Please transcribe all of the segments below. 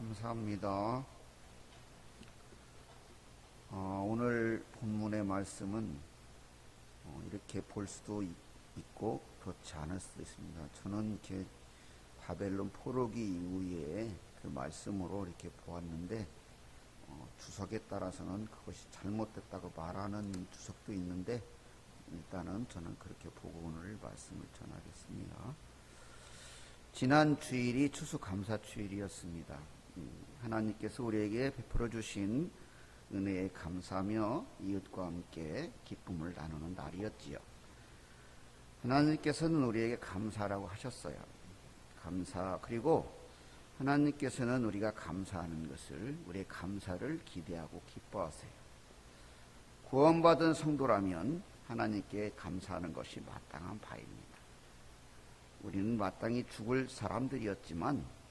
감사합니다. 오늘 본문의 말씀은 이렇게 볼 수도 있고 그렇지 않을 수도 있습니다. 저는 이렇게 바벨론 포로기 이후에 그 말씀으로 이렇게 보았는데 주석에 따라서는 그것이 잘못됐다고 말하는 주석도 있는데 일단은 저는 그렇게 보고 오늘 말씀을 전하겠습니다. 지난 주일이 추수감사주일이었습니다. 하나님께서 우리에게 베풀어 주신 은혜에 감사하며 이웃과 함께 기쁨을 나누는 날이었지요. 하나님께서는 우리에게 감사라고 하셨어요. 감사, 그리고 하나님께서는 우리가 감사하는 것을, 우리의 감사를 기대하고 기뻐하세요. 구원받은 성도라면 하나님께 감사하는 것이 마땅한 바입니다. 우리는 마땅히 죽을 사람들이었지만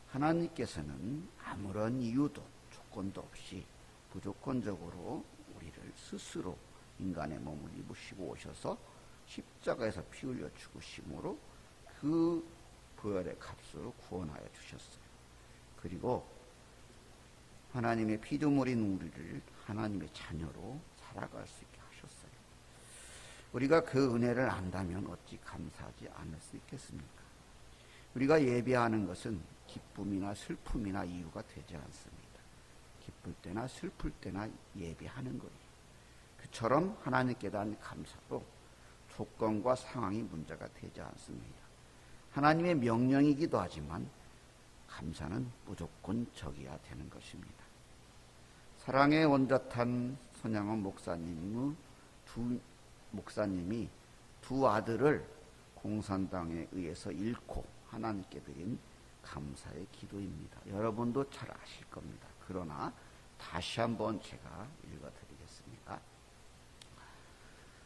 하나님께서는 아무런 이유도 조건도 없이 무조건적으로 우리를 스스로 인간의 몸을 입으시고 오셔서 십자가에서 피 흘려 죽으심으로 그 부활의 값으로 구원하여 주셨어요. 그리고 하나님의 피조물인 우리를 하나님의 자녀로 살아갈 수 있게 하셨어요. 우리가 그 은혜를 안다면 어찌 감사하지 않을 수 있겠습니까? 우리가 예배하는 것은 기쁨이나 슬픔이나 이유가 되지 않습니다. 기쁠 때나 슬플 때나 예배하는 거예요. 그처럼 하나님께 대한 감사도 조건과 상황이 문제가 되지 않습니다. 하나님의 명령이기도 하지만 감사는 무조건적이어야 되는 것입니다. 사랑의 원자탄 손양원 목사님이 두 아들을 공산당에 의해서 잃고 하나님께 드린 감사의 기도입니다. 여러분도 잘 아실 겁니다. 그러나 다시 한번 제가 읽어드리겠습니다.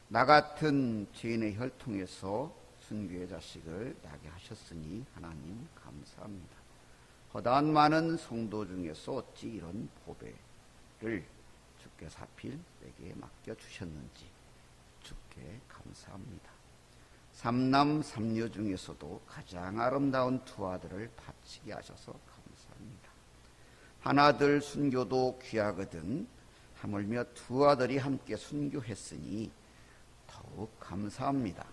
나 같은 죄인의 혈통에서 순교의 자식을 나게 하셨으니 하나님 감사합니다. 허다한 많은 성도 중에서 어찌 이런 보배를 주께서 하필 내게 맡겨주셨는지 주께 감사합니다. 삼남 삼녀 중에서도 가장 아름다운 두 아들을 바치게 하셔서 감사합니다. 하나들 순교도 귀하거든 하물며 두 아들이 함께 순교했으니 더욱 감사합니다.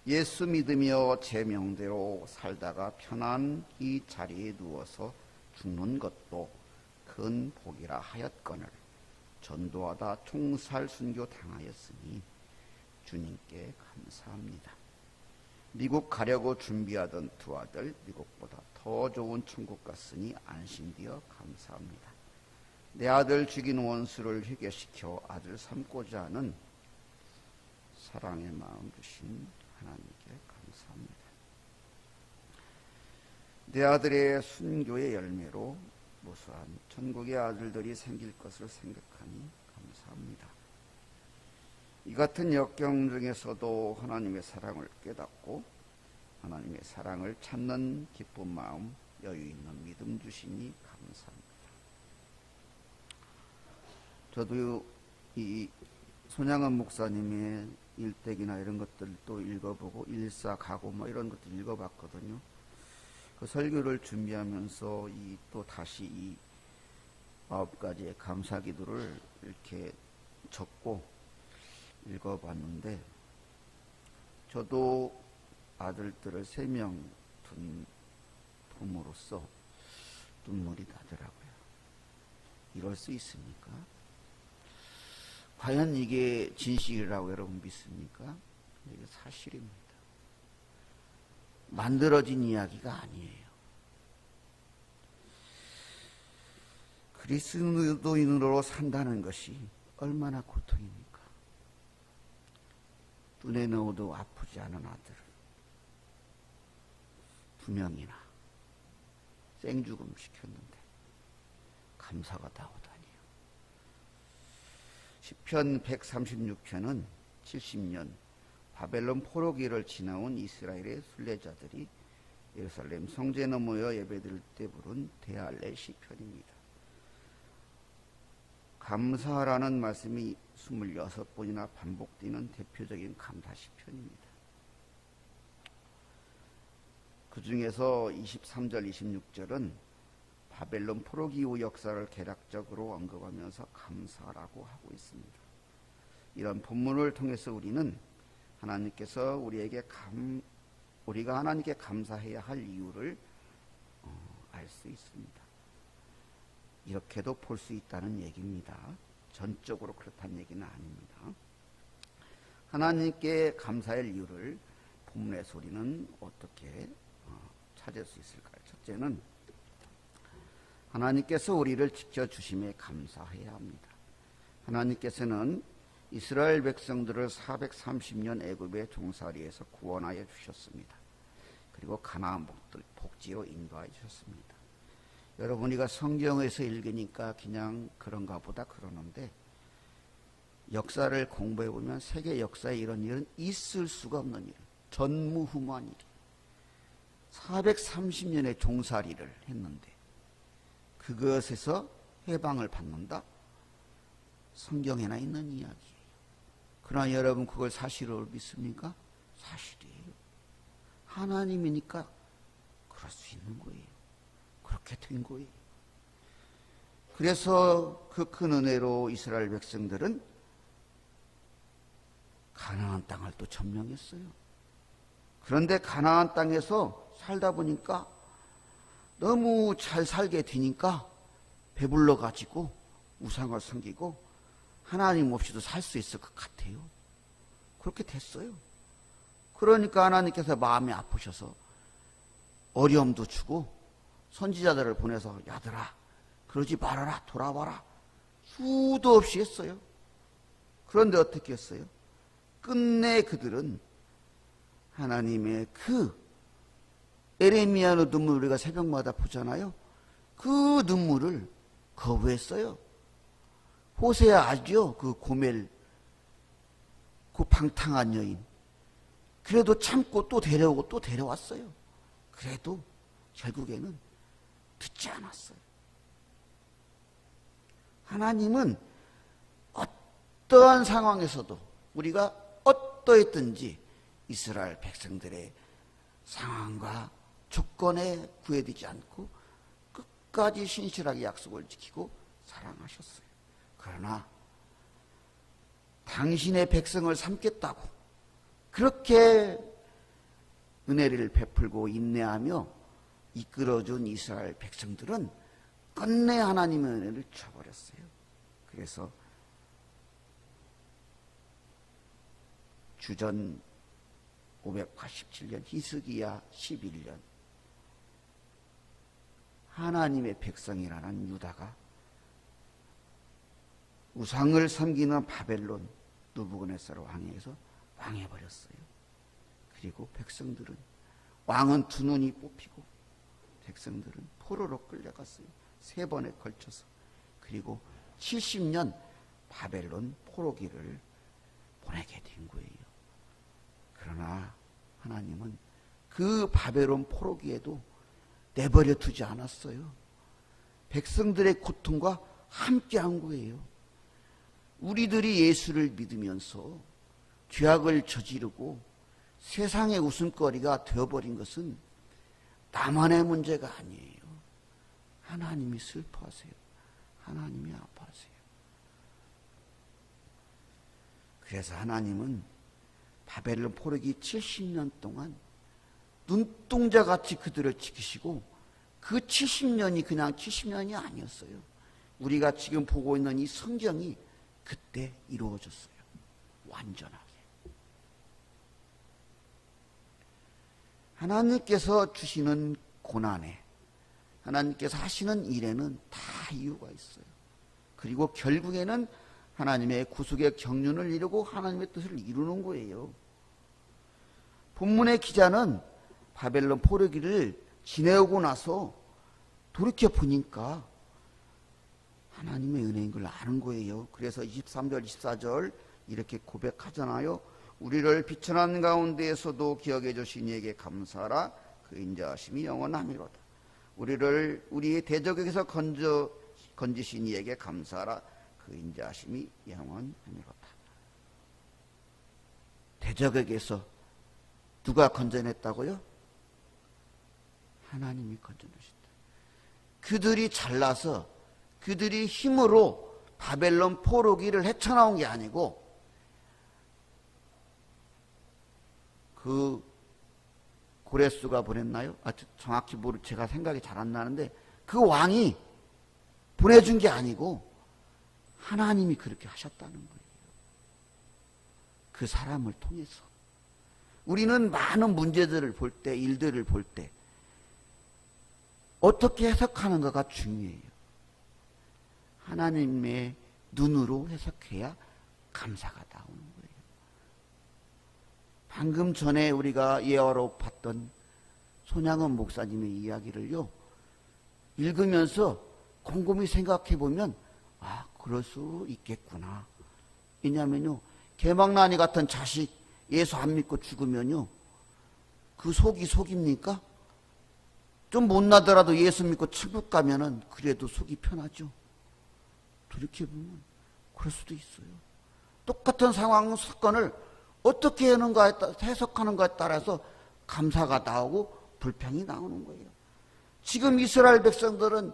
예수 믿으며 제 명대로 살다가 편안히 자리에 누워서 죽는 것도 큰 복이라 하였거늘 전도하다 총살 순교 당하였으니 주님께 감사합니다. 미국 가려고 준비하던 두 아들 미국보다 더 좋은 천국 갔으니 안심되어 감사합니다. 내 아들 죽인 원수를 회개시켜 아들 삼고자 하는 사랑의 마음 주신 하나님께 감사합니다. 내 아들의 순교의 열매로 무수한 천국의 아들들이 생길 것을 생각하니 감사합니다. 이 같은 역경 중에서도 하나님의 사랑을 깨닫고 하나님의 사랑을 찾는 기쁜 마음, 여유 있는 믿음 주시니 감사합니다. 저도 이 손양원 목사님의 일대기나 이런 것들도 읽어보고 일사가고 이런 것도 읽어봤거든요. 그 설교를 준비하면서 또 다시 이 9가지의 감사기도를 이렇게 적고 읽어봤는데 저도 아들들을 3명 둔 부모로서 눈물이 나더라고요. 이럴 수 있습니까? 과연 이게 진실이라고 여러분 믿습니까? 이게 사실입니다. 만들어진 이야기가 아니에요. 그리스도인으로 산다는 것이 얼마나 고통입니까? 눈에 넣어도 아프지 않은 아들을 2명이나 생죽음 시켰는데 감사가 나오다니요. 시편 136편은 70년 바벨론 포로기를 지나온 이스라엘의 순례자들이 예루살렘 성전에 모여 예배드릴 때 부른 대할례 시편입니다. 감사라는 말씀이 26번이나 반복되는 대표적인 감사 시편입니다. 그 중에서 23절, 26절은 바벨론 포로기 이후 역사를 개략적으로 언급하면서 감사라고 하고 있습니다. 이런 본문을 통해서 우리는 하나님께서 우리가 하나님께 감사해야 할 이유를 알 수 있습니다. 이렇게도 볼 수 있다는 얘기입니다. 전적으로 그렇다는 얘기는 아닙니다. 하나님께 감사할 이유를 본문에서 우리는 어떻게 찾을 수 있을까요? 첫째는 하나님께서 우리를 지켜주심에 감사해야 합니다. 하나님께서는 이스라엘 백성들을 430년 애굽의 종살이에서 구원하여 주셨습니다. 그리고 가나안 복지로 인도하여 주셨습니다. 여러분, 우리가 성경에서 읽으니까 그냥 그런가 보다 그러는데 역사를 공부해 보면 세계 역사에 이런 일은 있을 수가 없는 일, 전무후무한 일. 430년의 종살이를 했는데 그것에서 해방을 받는다? 성경에나 있는 이야기예요. 그러나 여러분, 그걸 사실로 믿습니까? 사실이에요. 하나님이니까 그럴 수 있는 거예요. 그렇게 된 거예요. 그래서 그 큰 은혜로 이스라엘 백성들은 가나안 땅을 또 점령했어요. 그런데 가나안 땅에서 살다 보니까 너무 잘 살게 되니까 배불러 가지고 우상을 섬기고 하나님 없이도 살 수 있을 것 같아요. 그렇게 됐어요. 그러니까 하나님께서 마음이 아프셔서 어려움도 주고 선지자들을 보내서 야들아 그러지 말아라, 돌아와라, 수도 없이 했어요. 그런데 어떻게 했어요? 끝내 그들은 하나님의 그 에레미야의 눈물 우리가 새벽마다 보잖아요. 그 눈물을 거부했어요. 호세아 아죠? 그 고멜, 그 방탕한 여인. 그래도 참고 또 데려오고 또 데려왔어요. 그래도 결국에는 듣지 않았어요. 하나님은 어떠한 상황에서도 우리가 어떠했든지 이스라엘 백성들의 상황과 조건에 구애되지 않고 끝까지 신실하게 약속을 지키고 사랑하셨어요. 그러나 당신의 백성을 삼겠다고 그렇게 은혜를 베풀고 인내하며 이끌어준 이스라엘 백성들은 끝내 하나님의 은혜를 쳐버렸어요. 그래서 주전 587년 히스기야 11년 하나님의 백성이라는 유다가 우상을 섬기는 바벨론 느부갓네살 왕에서 망해버렸어요. 그리고 백성들은 왕은 두 눈이 뽑히고 백성들은 포로로 끌려갔어요. 3번에 걸쳐서. 그리고 70년 바벨론 포로기를 보내게 된 거예요. 그러나 하나님은 그 바벨론 포로기에도 내버려 두지 않았어요. 백성들의 고통과 함께 한 거예요. 우리들이 예수를 믿으면서 죄악을 저지르고 세상의 웃음거리가 되어버린 것은 나만의 문제가 아니에요. 하나님이 슬퍼하세요. 하나님이 아파하세요. 그래서 하나님은 바벨론 포로기 70년 동안 눈동자같이 그들을 지키시고 그 70년이 그냥 70년이 아니었어요. 우리가 지금 보고 있는 이 성경이 그때 이루어졌어요. 완전하게. 하나님께서 주시는 고난에, 하나님께서 하시는 일에는 다 이유가 있어요. 그리고 결국에는 하나님의 구속의 경륜을 이루고 하나님의 뜻을 이루는 거예요. 본문의 기자는 바벨론 포로기를 지내오고 나서 돌이켜 보니까 하나님의 은혜인 걸 아는 거예요. 그래서 23절, 24절 이렇게 고백하잖아요. 우리를 비천한 가운데에서도 기억해 주신 이에게 감사하라. 그 인자하심이 영원하미로다. 우리를 우리의 대적에게서 건지신 이에게 감사하라. 그 인자하심이 영원하미로다. 대적에게서 누가 건져냈다고요? 하나님이 건져주신다. 그들이 잘나서 그들이 힘으로 바벨론 포로기를 헤쳐나온 게 아니고 그 고레스가 보냈나요? 정확히 제가 생각이 잘 안 나는데 그 왕이 보내준 게 아니고 하나님이 그렇게 하셨다는 거예요. 그 사람을 통해서. 우리는 많은 문제들을 볼 때, 일들을 볼 때 어떻게 해석하는가가 중요해요. 하나님의 눈으로 해석해야 감사가 나오는 거예요. 방금 전에 우리가 예화로 봤던 손양원 목사님의 이야기를요, 읽으면서 곰곰이 생각해 보면 그럴 수 있겠구나. 왜냐면요, 개망나니 같은 자식 예수 안 믿고 죽으면요, 그 속이 속입니까? 좀 못나더라도 예수 믿고 천국 가면은 그래도 속이 편하죠. 돌이켜 보면 그럴 수도 있어요. 똑같은 상황, 사건을 어떻게 하는가에 따라, 해석하는가에 따라서 감사가 나오고 불평이 나오는 거예요. 지금 이스라엘 백성들은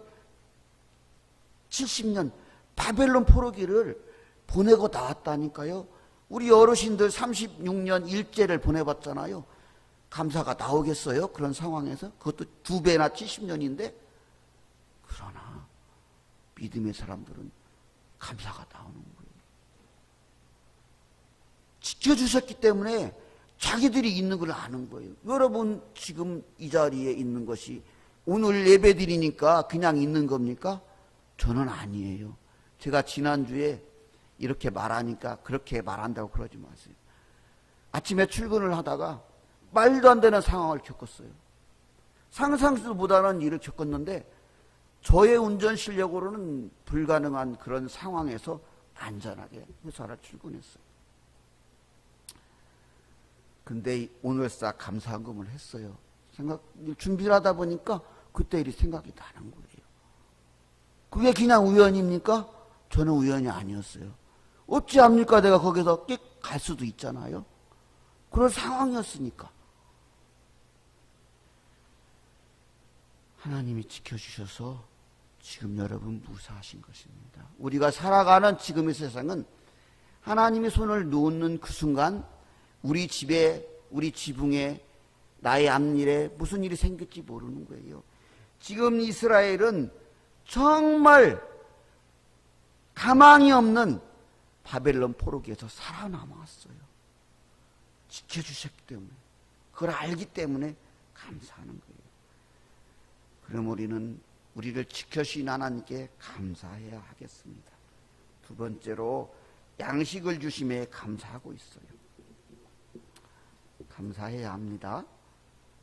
70년 바벨론 포로기를 보내고 나왔다니까요. 우리 어르신들 36년 일제를 보내봤잖아요. 감사가 나오겠어요? 그런 상황에서? 그것도 2배나 70년인데. 그러나 믿음의 사람들은 감사가 나오는 거예요. 지켜주셨기 때문에 자기들이 있는 걸 아는 거예요. 여러분 지금 이 자리에 있는 것이 오늘 예배 드리니까 그냥 있는 겁니까? 저는 아니에요. 제가 지난주에 이렇게 말하니까 그렇게 말한다고 그러지 마세요. 아침에 출근을 하다가 말도 안 되는 상황을 겪었어요. 상상수보다는 일을 겪었는데 저의 운전 실력으로는 불가능한 그런 상황에서 안전하게 회사를 출근했어요. 근데 오늘사 감사헌금을 했어요. 준비를 하다 보니까 그때 일이 생각이 나는 거예요. 그게 그냥 우연입니까? 저는 우연이 아니었어요. 어찌 합니까? 내가 거기서 갈 수도 있잖아요. 그런 상황이었으니까. 하나님이 지켜주셔서 지금 여러분 무사하신 것입니다. 우리가 살아가는 지금의 세상은 하나님이 손을 놓는 그 순간 우리 집에, 우리 지붕에, 나의 앞일에 무슨 일이 생길지 모르는 거예요. 지금 이스라엘은 정말 가망이 없는 바벨론 포로기에서 살아남았어요. 지켜주셨기 때문에, 그걸 알기 때문에 감사하는 거예요. 그럼 우리는 우리를 지켜주신 하나님께 감사해야 하겠습니다. 두 번째로 양식을 주심에 감사하고 있어요. 감사해야 합니다.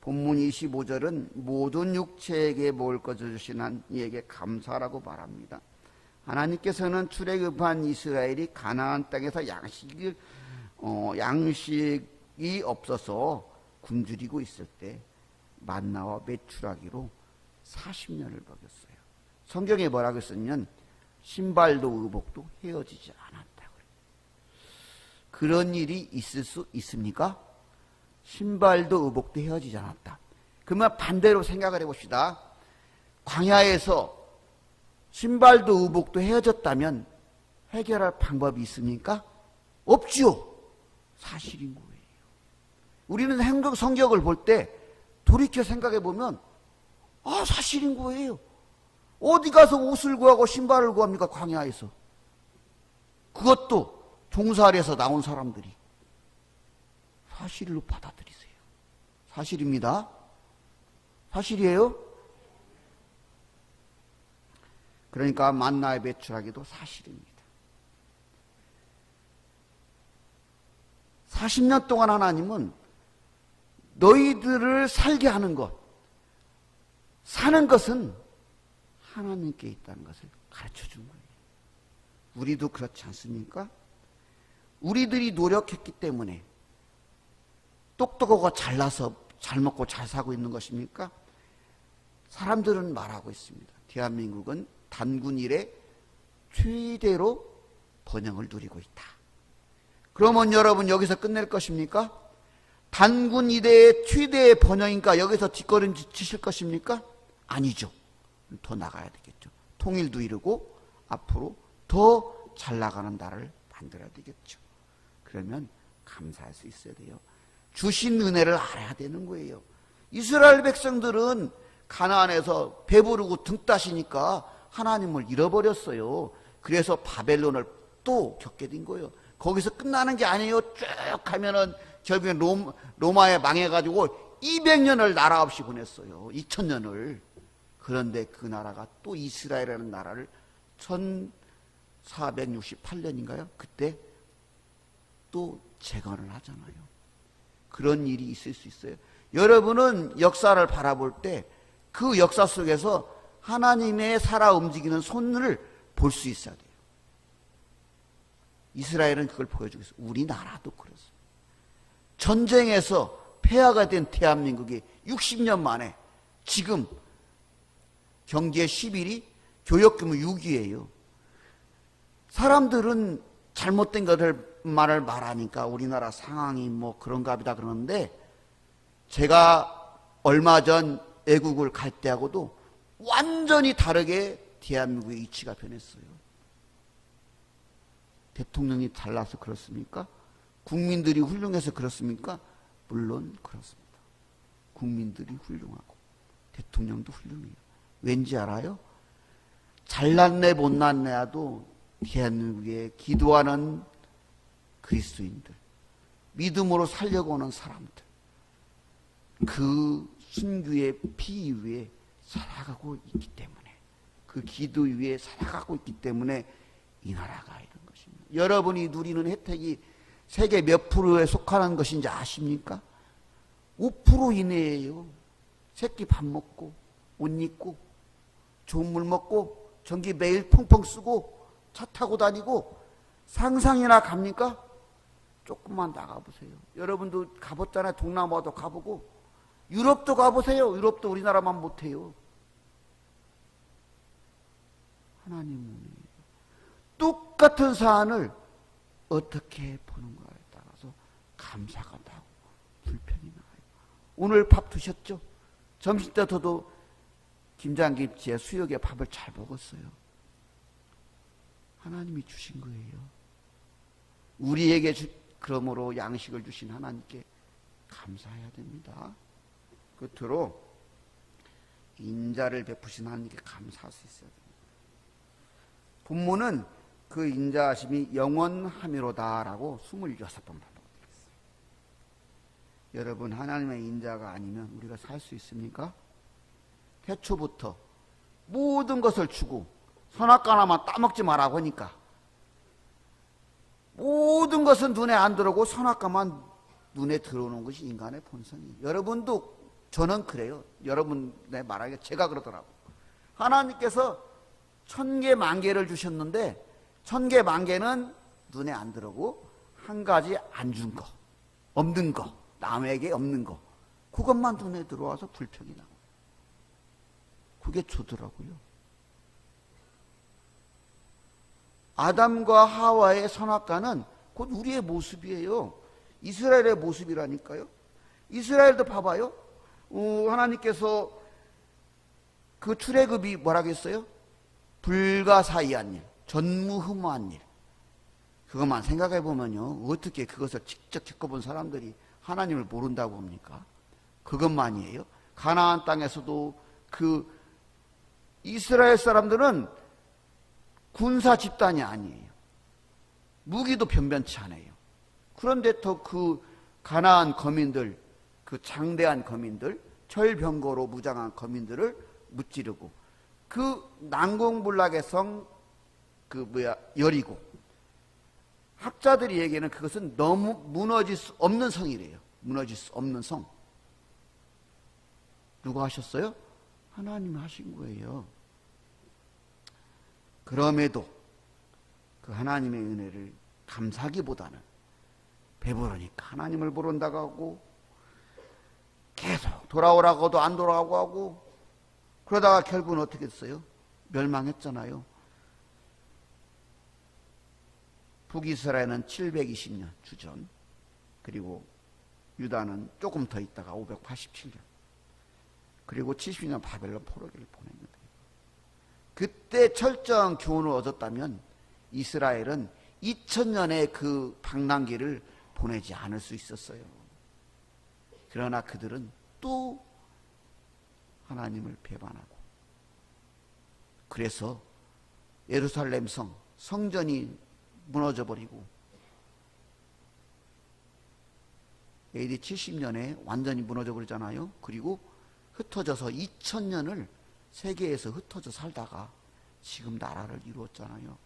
본문 25절은 모든 육체에게 먹을 것을 주신 이에게 감사라고 말합니다. 하나님께서는 출애굽한 이스라엘이 가나안 땅에서 양식이 없어서 굶주리고 있을 때 만나와 메추라기로 40년을 먹였어요. 성경에 뭐라고 했었냐면 신발도 의복도 헤어지지 않았다고. 그런 일이 있을 수 있습니까? 신발도 의복도 헤어지지 않았다. 그러면 반대로 생각을 해봅시다. 광야에서 신발도 의복도 헤어졌다면 해결할 방법이 있습니까? 없지요. 사실인 거예요. 우리는 성경을 볼 때 돌이켜 생각해 보면 사실인 거예요. 어디 가서 옷을 구하고 신발을 구합니까? 광야에서. 그것도 종살이에서 나온 사람들이. 사실로 받아들이세요. 사실입니다. 사실이에요. 그러니까 만나에 배출하기도 사실입니다. 40년 동안 하나님은 너희들을 살게 하는 것, 사는 것은 하나님께 있다는 것을 가르쳐 준 거예요. 우리도 그렇지 않습니까? 우리들이 노력했기 때문에 똑똑하고 잘나서 잘 먹고 잘 사고 있는 것입니까? 사람들은 말하고 있습니다. 대한민국은 단군 이래 최대로 번영을 누리고 있다. 그러면 여러분 여기서 끝낼 것입니까? 단군 이래의 최대의 번영인가 여기서 뒷걸음 치실 것입니까? 아니죠. 더 나가야 되겠죠. 통일도 이루고 앞으로 더 잘 나가는 나라를 만들어야 되겠죠. 그러면 감사할 수 있어야 돼요. 주신 은혜를 알아야 되는 거예요. 이스라엘 백성들은 가나안에서 배부르고 등 따시니까 하나님을 잃어버렸어요. 그래서 바벨론을 또 겪게 된 거예요. 거기서 끝나는 게 아니에요. 쭉 가면은 결국엔 로마에 망해가지고 200년을 나라 없이 보냈어요. 2000년을. 그런데 그 나라가 또 이스라엘이라는 나라를 1468년인가요? 그때 또 재건을 하잖아요. 그런 일이 있을 수 있어요. 여러분은 역사를 바라볼 때 그 역사 속에서 하나님의 살아 움직이는 손을 볼 수 있어야 돼요. 이스라엘은 그걸 보여주고 있어요. 우리나라도 그렇습니다. 전쟁에서 폐하가 된 대한민국이 60년 만에 지금 경제 11위, 교역규모 6위예요. 사람들은 잘못된 것을 말을 말하니까 우리나라 상황이 뭐 그런가 보다 그러는데, 제가 얼마 전 외국을 갈 때하고도 완전히 다르게 대한민국의 위치가 변했어요. 대통령이 달라서 그렇습니까? 국민들이 훌륭해서 그렇습니까? 물론 그렇습니다. 국민들이 훌륭하고 대통령도 훌륭해요. 왠지 알아요? 잘났네 못났네야도 대한민국에 기도하는 그리스도인들, 믿음으로 살려고 오는 사람들, 그 순교의 피 위에 살아가고 있기 때문에, 그 기도 위에 살아가고 있기 때문에 이 나라가 이런 것입니다. 여러분이 누리는 혜택이 세계 몇 프로에 속하는 것인지 아십니까? 5% 이내예요. 새끼 밥 먹고 옷 입고 좋은 물 먹고 전기 매일 펑펑 쓰고 차 타고 다니고 상상이나 갑니까? 조금만 나가보세요. 여러분도 가봤잖아요. 동남아도 가보고 유럽도 가보세요. 유럽도 우리나라만 못해요. 하나님은 똑같은 사안을 어떻게 보는가에 따라서 감사가 나고 불평이 나요. 오늘 밥 드셨죠? 점심 때 저도 김장김치에 수육에 밥을 잘 먹었어요. 하나님이 주신 거예요. 우리에게 그러므로 양식을 주신 하나님께 감사해야 됩니다. 끝으로 인자를 베푸신 하나님께 감사할 수 있어야 됩니다. 본문은 그 인자하심이 영원함이로다라고 26번 반복되었어요. 여러분, 하나님의 인자가 아니면 우리가 살 수 있습니까? 태초부터 모든 것을 주고 선악과 하나만 따먹지 말라고 하니까 모든 것은 눈에 안 들어오고 선악과만 눈에 들어오는 것이 인간의 본성이에요. 여러분도, 저는 그래요. 여러분의 말하기에 제가 그러더라고요. 하나님께서 1000개 만개를 주셨는데 1000개 만개는 눈에 안 들어오고 한 가지 안 준 거, 없는 거, 남에게 없는 거, 그것만 눈에 들어와서 불평이 나고, 그게 주더라고요. 아담과 하와의 선악과는 곧 우리의 모습이에요. 이스라엘의 모습이라니까요. 이스라엘도 봐봐요. 하나님께서 그 출애굽이 뭐라고 했어요? 불가사의한 일, 전무후무한 일. 그것만 생각해 보면요, 어떻게 그것을 직접 겪어본 사람들이 하나님을 모른다고 합니까? 그것만이에요. 가나안 땅에서도 그 이스라엘 사람들은 군사 집단이 아니에요. 무기도 변변치 않아요. 그런데 또 그 가나안 거민들, 그 장대한 거민들, 철병거로 무장한 거민들을 무찌르고, 그 난공불락의 성, 여리고, 학자들이 얘기하는 그것은 너무 무너질 수 없는 성이래요. 무너질 수 없는 성. 누가 하셨어요? 하나님이 하신 거예요. 그럼에도 그 하나님의 은혜를 감사하기보다는 배부르니까 하나님을 모른다고 하고, 계속 돌아오라고도 안 돌아오고 하고, 그러다가 결국은 어떻게 됐어요? 멸망했잖아요. 북이스라엘은 720년 주전, 그리고 유다는 조금 더 있다가 587년, 그리고 70년 바벨론 포로기를 보낸 거예요. 그때 철저한 교훈을 얻었다면 이스라엘은 2000년의 그 방랑기를 보내지 않을 수 있었어요. 그러나 그들은 또 하나님을 배반하고, 그래서 예루살렘 성전이 무너져버리고 AD 70년에 완전히 무너져버리잖아요. 그리고 흩어져서 2000년을 세계에서 흩어져 살다가 지금 나라를 이루었잖아요.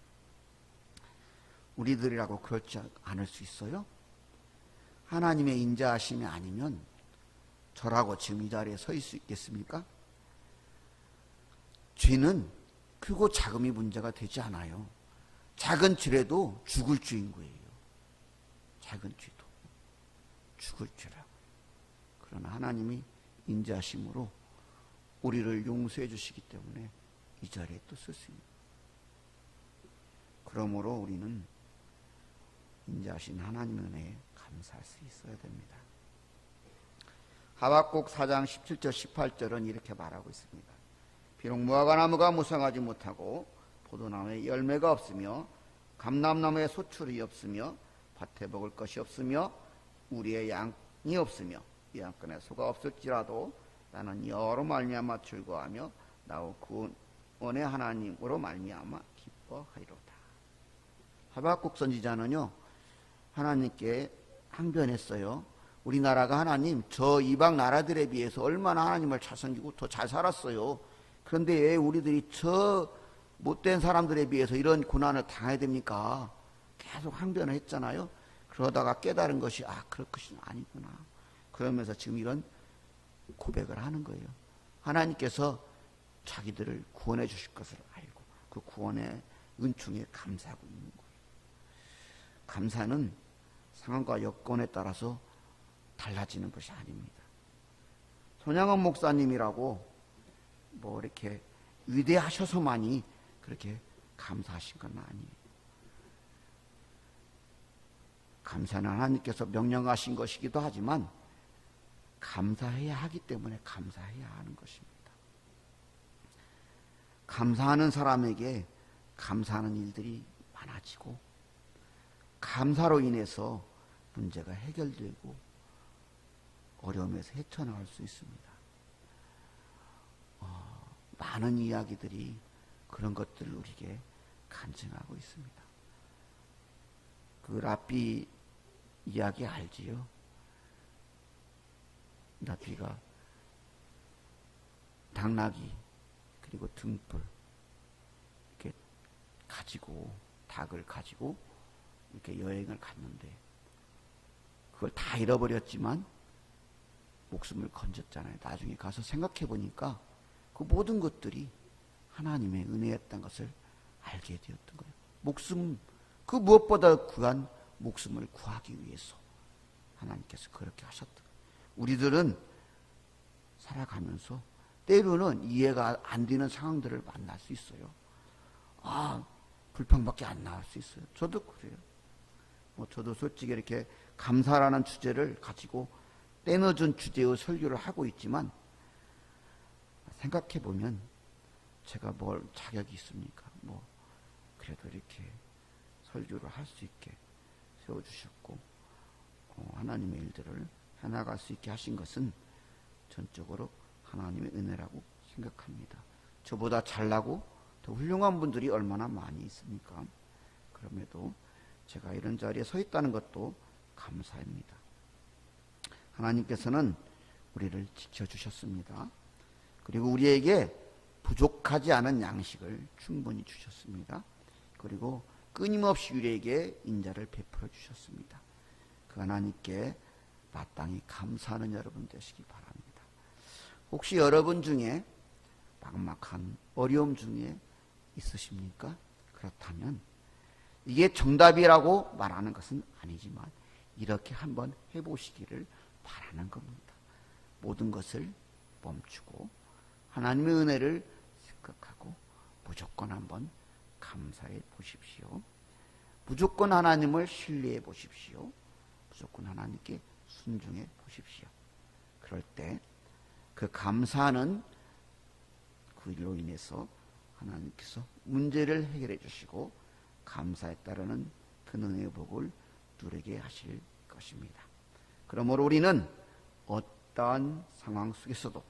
우리들이라고 그렇지 않을 수 있어요? 하나님의 인자하심이 아니면 저라고 지금 이 자리에 서 있을 수 있겠습니까? 죄는 크고 작음이 문제가 되지 않아요. 작은 죄라도 죽을 죄인 거예요. 작은 죄도 죽을 죄라고. 그러나 하나님이 인자하심으로 우리를 용서해 주시기 때문에 이 자리에 또 쓸 수 있는. 그러므로 우리는 인자하신 하나님의 은혜에 감사할 수 있어야 됩니다. 하박국 4장 17절 18절은 이렇게 말하고 있습니다. 비록 무화과나무가 무성하지 못하고 포도나무에 열매가 없으며 감람나무에 소출이 없으며 밭에 먹을 것이 없으며 우리의 양이 없으며 이 양간에 소가 없을지라도 나는 여호와로 말미암아 즐거워하며 나의 구원의 하나님으로 말미암아 기뻐하리로다. 하박국 선지자는요, 하나님께 항변했어요. 우리나라가 하나님 저 이방 나라들에 비해서 얼마나 하나님을 잘 섬기고 더 잘 살았어요. 그런데 왜 우리들이 저 못된 사람들에 비해서 이런 고난을 당해야 됩니까? 계속 항변을 했잖아요. 그러다가 깨달은 것이 그럴 것이 아니구나. 그러면서 지금 이런 고백을 하는 거예요. 하나님께서 자기들을 구원해 주실 것을 알고 그 구원의 은총에 감사하고 있는 거예요. 감사는 상황과 여건에 따라서 달라지는 것이 아닙니다. 손양원 목사님이라고 뭐 이렇게 위대하셔서만이 그렇게 감사하신 건 아니에요. 감사는 하나님께서 명령하신 것이기도 하지만 감사해야 하기 때문에 감사해야 하는 것입니다. 감사하는 사람에게 감사하는 일들이 많아지고 감사로 인해서 문제가 해결되고 어려움에서 헤쳐나갈 수 있습니다. 많은 이야기들이 그런 것들을 우리에게 간증하고 있습니다. 그 랍비 이야기 알지요? 랍비가 당나귀 그리고 등불 이렇게 가지고 닭을 가지고 이렇게 여행을 갔는데 그걸 다 잃어버렸지만 목숨을 건졌잖아요. 나중에 가서 생각해 보니까 그 모든 것들이 하나님의 은혜였던 것을 알게 되었던 거예요. 목숨, 그 무엇보다 귀한 목숨을 구하기 위해서 하나님께서 그렇게 하셨던 거예요. 우리들은 살아가면서 때로는 이해가 안 되는 상황들을 만날 수 있어요. 불평밖에 안 나올 수 있어요. 저도 그래요. 저도 솔직히 이렇게 감사라는 주제를 가지고 때늦은 주제의 설교를 하고 있지만 생각해 보면 제가 뭘 자격이 있습니까? 그래도 이렇게 설교를 할 수 있게 세워주셨고 하나님의 일들을 해나갈 수 있게 하신 것은 전적으로 하나님의 은혜라고 생각합니다. 저보다 잘나고 더 훌륭한 분들이 얼마나 많이 있습니까? 그럼에도 제가 이런 자리에 서 있다는 것도 감사합니다. 하나님께서는 우리를 지켜주셨습니다. 그리고 우리에게 부족하지 않은 양식을 충분히 주셨습니다. 그리고 끊임없이 우리에게 인자를 베풀어 주셨습니다. 그 하나님께 마땅히 감사하는 여러분 되시기 바랍니다. 혹시 여러분 중에 막막한 어려움 중에 있으십니까? 그렇다면 이게 정답이라고 말하는 것은 아니지만 이렇게 한번 해보시기를 바라는 겁니다. 모든 것을 멈추고 하나님의 은혜를 생각하고 무조건 한번 감사해 보십시오. 무조건 하나님을 신뢰해 보십시오. 무조건 하나님께 순종해 보십시오. 그럴 때 그 감사하는 그 일로 인해서 하나님께서 문제를 해결해 주시고 감사에 따르는 그 은혜의 복을 누리게 하실 것입니다. 그러므로 우리는 어떠한 상황 속에서도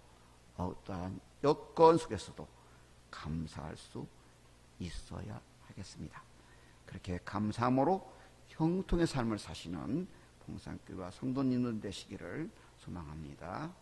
어떠한 여건 속에서도 감사할 수 있어야 하겠습니다. 그렇게 감사함으로 형통의 삶을 사시는 봉산교회와 성도님들 되시기를 소망합니다.